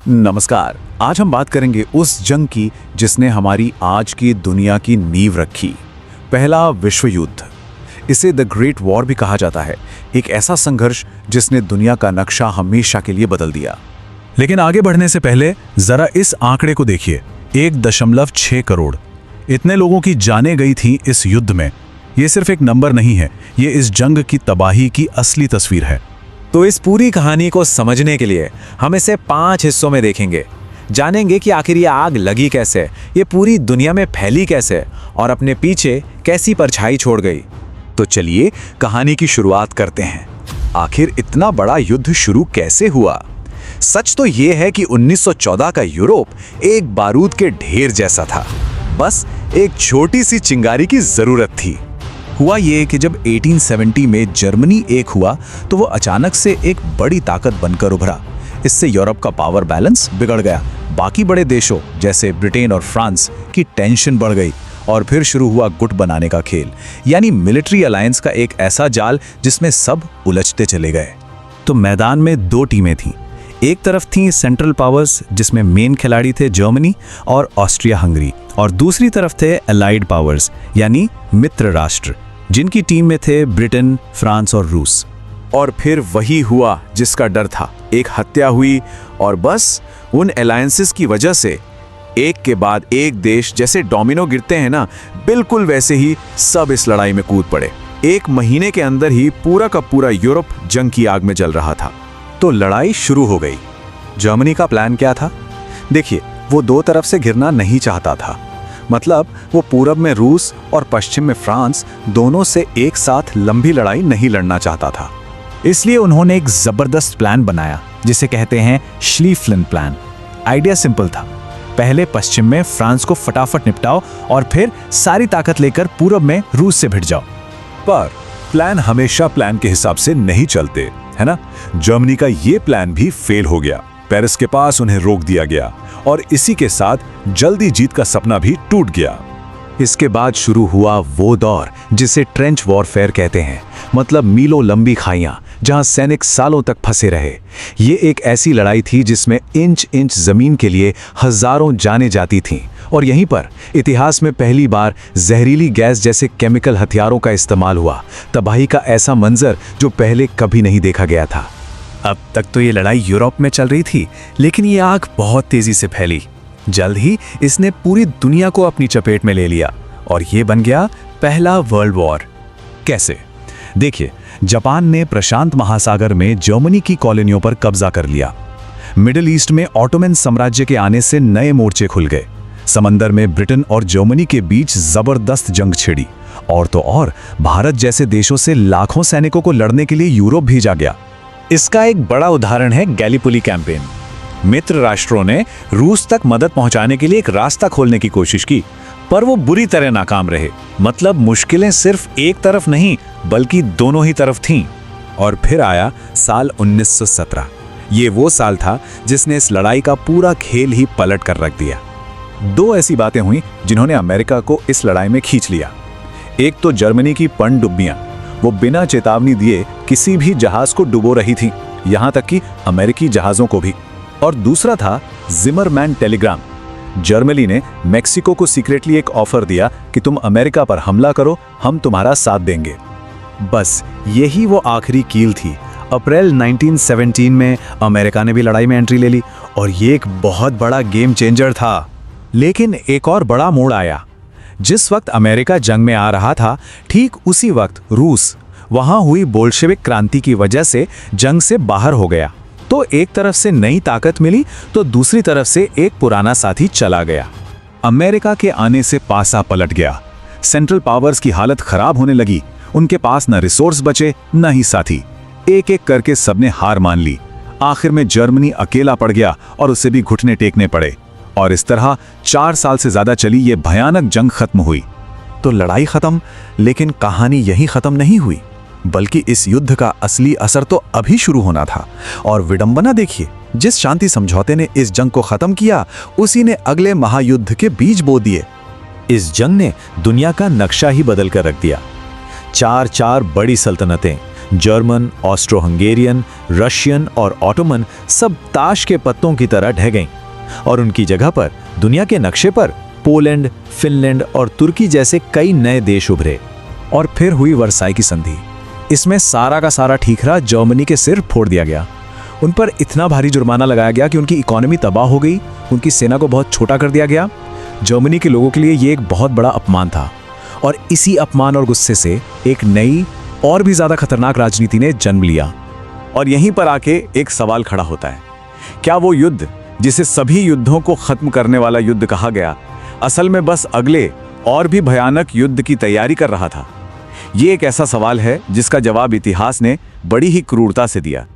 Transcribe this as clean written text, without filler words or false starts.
नमस्कार। आज हम बात करेंगे उस जंग की जिसने हमारी आज की दुनिया की नींव रखी। पहला विश्व युद्ध। इसे द ग्रेट वॉर भी कहा जाता है। एक ऐसा संघर्ष जिसने दुनिया का नक्शा हमेशा के लिए बदल दिया। लेकिन आगे बढ़ने से पहले जरा इस आंकड़े को देखिए, 1.6 करोड़। इतने लोगों की जानें गई थी इस युद्ध में। ये सिर्फ एक नंबर नहीं है, ये इस जंग की तबाही की असली तस्वीर है। तो इस पूरी कहानी को समझने के लिए हम इसे 5 हिस्सों में देखेंगे। जानेंगे कि आखिर ये आग लगी कैसे, ये पूरी दुनिया में फैली कैसे और अपने पीछे कैसी परछाई छोड़ गई। तो चलिए कहानी की शुरुआत करते हैं। आखिर इतना बड़ा युद्ध शुरू कैसे हुआ? सच तो ये है कि 1914 का यूरोप एक बारूद के ढेर जैसा था। बस एक छोटी सी चिंगारी की जरूरत थी। हुआ ये कि जब 1870 में जर्मनी एक हुआ तो वो अचानक से एक बड़ी ताकत बनकर उभरा। इससे यूरोप का पावर बैलेंस बिगड़ गया। बाकी बड़े देशों जैसे ब्रिटेन और फ्रांस की टेंशन बढ़ गई और फिर शुरू हुआ गुट बनाने का खेल, यानी मिलिट्री अलायंस का एक ऐसा जाल जिसमें सब उलझते चले गए। तो मैदान में 2 टीमें थीं। एक तरफ थी सेंट्रल पावर्स जिसमें मेन खिलाड़ी थे जर्मनी और ऑस्ट्रिया हंगरी, और दूसरी तरफ थे अलाइड पावर्स यानी मित्र राष्ट्र, जिनकी टीम में थे ब्रिटेन, फ्रांस और रूस। और फिर वही हुआ जिसका डर था। एक हत्या हुई और बस उन अलायंसेस की वजह से एक के बाद एक देश जैसे डोमिनो गिरते हैं ना, बिल्कुल वैसे ही सब इस लड़ाई में कूद पड़े। 1 महीने के अंदर ही पूरा का पूरा यूरोप जंग की आग में जल रहा था। तो लड़ाई शुरू हो गई। जर्मनी का प्लान क्या था? देखिए, वो 2 तरफ से घिरना नहीं चाहता था। मतलब वो पूरब में रूस और पश्चिम में फ्रांस दोनों से एक साथ लंबी लड़ाई नहीं लड़ना चाहता था। इसलिए उन्होंने एक जबरदस्त प्लान बनाया जिसे कहते हैं श्लीफ्लिन प्लान। आइडिया सिंपल था, पहले पश्चिम में फ्रांस को फटाफट निपटाओ और फिर सारी ताकत लेकर पूरब में रूस से भिड़ जाओ। पर प्लान हमेशा प्लान के हिसाब से नहीं चलते, है ना? जर्मनी का ये प्लान भी फेल हो गया। पेरिस के पास उन्हें रोक दिया गया और इसी के साथ जल्दी जीत का सपना भी टूट गया। इसके बाद शुरू हुआ वो दौर जिसे ट्रेंच वॉरफेयर कहते हैं, मतलब मीलों लंबी खाइयां जहां सैनिक सालों तक फंसे रहे। ये एक ऐसी लड़ाई थी जिसमें इंच इंच जमीन के लिए हजारों जानें जाती थीं, और यहीं पर इतिहास में पहली बार जहरीली गैस जैसे केमिकल हथियारों का इस्तेमाल हुआ। तबाही का ऐसा मंजर जो पहले कभी नहीं देखा गया था। अब तक तो ये लड़ाई यूरोप में चल रही थी, लेकिन ये आग बहुत तेजी से फैली। जल्द ही इसने पूरी दुनिया को अपनी चपेट में ले लिया और ये बन गया पहला वर्ल्ड वॉर। कैसे? देखिए, जापान ने प्रशांत महासागर में जर्मनी की कॉलोनियों पर कब्जा कर लिया। मिडिल ईस्ट में ऑटोमन साम्राज्य के आने से नए मोर्चे खुल गए। समंदर में ब्रिटेन और जर्मनी के बीच जबरदस्त जंग छिड़ी, और तो और भारत जैसे देशों से लाखों सैनिकों को लड़ने के लिए यूरोप भेजा गया। इसका एक बड़ा उदाहरण है गैलीपोली कैंपेन। मित्र राष्ट्रों ने रूस तक मदद पहुंचाने के लिए एक रास्ता खोलने की कोशिश की, पर वो बुरी तरह नाकाम रहे। मतलब मुश्किलें सिर्फ एक तरफ नहीं बल्कि दोनों ही तरफ थीं। और फिर आया साल 1917। ये वो साल था जिसने इस लड़ाई का पूरा खेल ही पलट कर रख दिया। 2 ऐसी बातें हुई जिन्होंने अमेरिका को इस लड़ाई में खींच लिया। एक तो जर्मनी की पनडुब्बियां, वो बिना चेतावनी दिए किसी भी जहाज को डुबो रही थी, यहां तक कि अमेरिकी जहाजों को भी। और दूसरा था जिमरमैन टेलीग्राम। जर्मनी ने मेक्सिको को सीक्रेटली एक ऑफर दिया कि तुम अमेरिका पर हमला करो, हम तुम्हारा साथ देंगे। बस यही वो आखिरी कील थी। अप्रैल 1917 में अमेरिका ने भी लड़ाई में एंट्री ले ली और ये एक बहुत बड़ा गेम चेंजर था। लेकिन एक और बड़ा मोड़ आया। जिस वक्त अमेरिका जंग में आ रहा था, ठीक उसी वक्त रूस वहां हुई बोल्शेविक क्रांति की वजह से जंग से बाहर हो गया। तो एक तरफ से नई ताकत मिली तो दूसरी तरफ से एक पुराना साथी चला गया। अमेरिका के आने से पासा पलट गया। सेंट्रल पावर्स की हालत खराब होने लगी। उनके पास न रिसोर्स बचे न ही साथी। एक एक करके सबने हार मान ली। आखिर में जर्मनी अकेला पड़ गया और उसे भी घुटने टेकने पड़े। और इस तरह 4 साल से ज्यादा चली ये भयानक जंग खत्म हुई। तो लड़ाई खत्म, लेकिन कहानी यहीं खत्म नहीं हुई, बल्कि इस युद्ध का असली असर तो अभी शुरू होना था। और विडंबना देखिए, जिस शांति समझौते ने इस जंग को खत्म किया, उसी ने अगले महायुद्ध के बीज बो दिए। इस जंग ने दुनिया का नक्शा ही बदल कर रख दिया। 4 बड़ी सल्तनतें जर्मन, ऑस्ट्रो हंगेरियन, रशियन और ऑटोमन सब ताश के पत्तों की तरह ढह गईं और उनकी जगह पर दुनिया के नक्शे पर पोलैंड, फिनलैंड और तुर्की जैसे कई नए देश उभरे। और फिर हुई वर्साई की संधि। इसमें सारा का सारा ठीकरा जर्मनी के सिर फोड़ दिया गया। उन पर इतना भारी जुर्माना लगाया गया कि उनकी इकोनॉमी तबाह हो गई, उनकी सेना को बहुत छोटा कर दिया गया। जर्मनी के लोगों के लिए ये एक बहुत बड़ा अपमान था और इसी अपमान और गुस्से से एक नई और भी ज्यादा खतरनाक राजनीति ने जन्म लिया। और यहीं पर आके एक सवाल खड़ा होता है, क्या वो युद्ध जिसे सभी युद्धों को खत्म करने वाला युद्ध कहा गया, असल में बस अगले और भी भयानक युद्ध की तैयारी कर रहा था? ये एक ऐसा सवाल है जिसका जवाब इतिहास ने बड़ी ही क्रूरता से दिया।